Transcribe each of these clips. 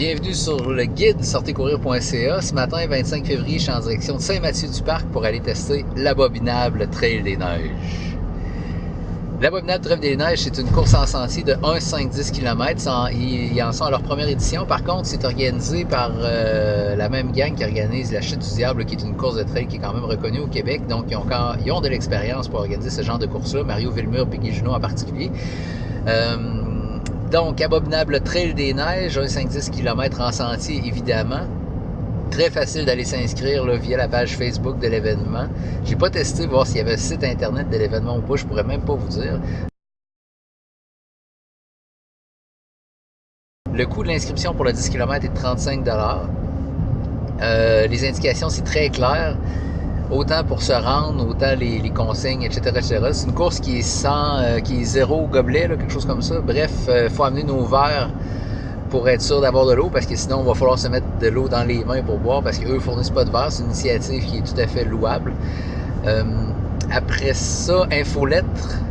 Bienvenue sur le guide sortezcourir.ca. Ce matin, 25 février, je suis en direction de Saint-Mathieu-du-Parc pour aller tester l'abominable Trail des Neiges. L'abominable Trail des Neiges, c'est une course en sentier de 1,5-10 km. Ils en sont à leur première édition. Par contre, c'est organisé par la même gang qui organise la Chute du Diable, qui est une course de trail qui est quand même reconnue au Québec. Donc, ils ont de l'expérience pour organiser ce genre de course-là. Mario Villemur et Guy Junot en particulier. Donc, abominable Trail des Neiges, 1,5-10 km en sentier, évidemment. Très facile d'aller s'inscrire via la page Facebook de l'événement. J'ai pas testé voir s'il y avait un site internet de l'événement ou pas, je pourrais même pas vous dire. Le coût de l'inscription pour le 10 km est de 35 $. Les indications, c'est très clair. Autant pour se rendre, autant les consignes, etc. etc. C'est une course qui est qui est zéro gobelet, quelque chose comme ça. Bref, il faut amener nos verres pour être sûr d'avoir de l'eau, parce que sinon, il va falloir se mettre de l'eau dans les mains pour boire, parce qu'eux ne fournissent pas de verre. C'est une initiative qui est tout à fait louable. Après ça, infolettre.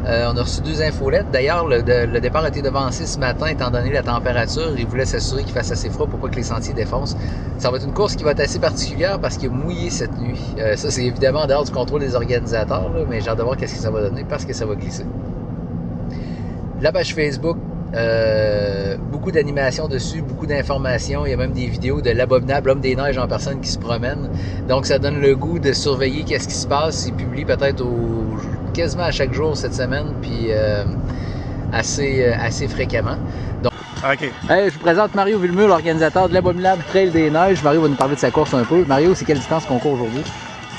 On a reçu 2 infolettres. D'ailleurs, le départ a été devancé ce matin, étant donné la température. Ils voulaient s'assurer qu'il fasse assez froid pour pas que les sentiers défoncent. Ça va être une course qui va être assez particulière parce qu'il a mouillé cette nuit. Ça, c'est évidemment en dehors du contrôle des organisateurs, mais j'ai hâte de voir qu'est-ce que ça va donner parce que ça va glisser. La page Facebook, beaucoup d'animations dessus, beaucoup d'informations. Il y a même des vidéos de l'abominable homme des neiges en personne qui se promène. Donc ça donne le goût de surveiller qu'est-ce qui se passe. Il publie peut-être quasiment à chaque jour cette semaine, puis assez fréquemment. Donc, OK. Hey, je vous présente Mario Villemur, l'organisateur de l'abominable Trail des Neiges. Mario va nous parler de sa course un peu. Mario, c'est quelle distance qu'on court aujourd'hui?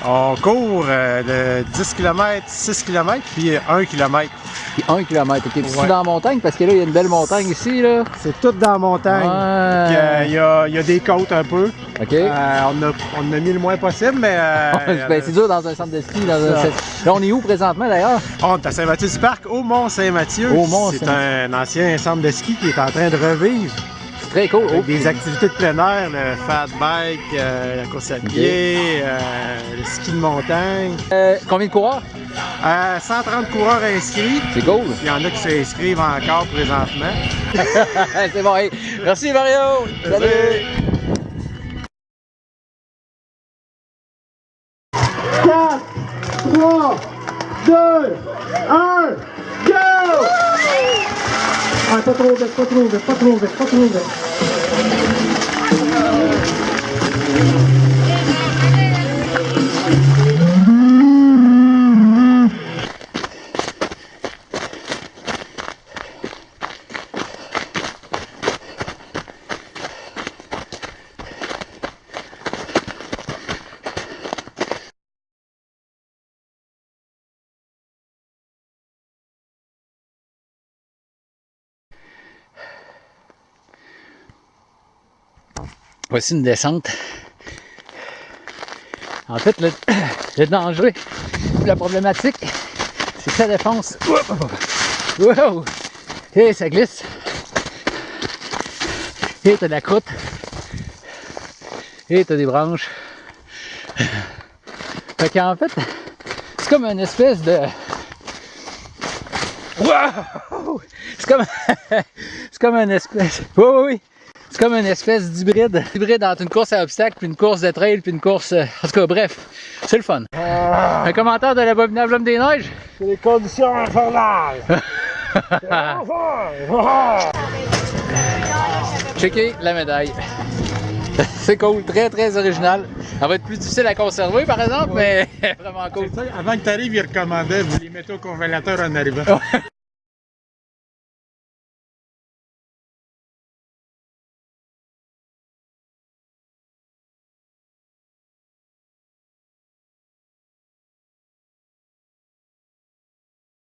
On court de 10 km, 6 km, puis 1 km. Puis 1 km, ok. Puis Ouais. c'est dans la montagne, parce que là, il y a une belle montagne ici, là. C'est tout dans la montagne. Ouais. Il y a des côtes un peu. OK. On a mis le moins possible, mais... Ben, c'est dur dans un centre de ski. Ça. Là, on est où présentement, d'ailleurs? On est à Saint-Mathieu-du-Parc, au Mont-Saint-Mathieu. Au Mont C'est Saint-Mathieu. un ancien centre de ski qui est en train de revivre. Très cool. Avec des activités de plein air, le fat bike, la course à pied, le ski de montagne. Combien de coureurs? 130 coureurs inscrits. C'est cool. Il y en a qui s'inscrivent encore présentement. C'est bon. Hey, merci, Mario. Salut. 4, 3, 2, 1, go! Ah, pas trop vite, pas trop vite, pas trop vite, pas trop vite. Voici une descente. En fait, le danger, la problématique, c'est que ça défonce. Wow! Et ça glisse. Et t'as de la croûte. Et t'as des branches. Fait qu'en fait, c'est comme une espèce de... Wow! C'est comme une espèce... Oui. C'est comme une espèce d'hybride. Hybride entre une course à obstacles, puis une course de trail, puis une course... En tout cas, bref, c'est le fun. Un commentaire de l'abominable homme des neiges? C'est les conditions infernales. Checkez la médaille. C'est cool, très très original. Elle va être plus difficile à conserver par exemple, mais vraiment cool. Avant que tu arrives, ils recommandaient, vous les mettez au congélateur en arrivant.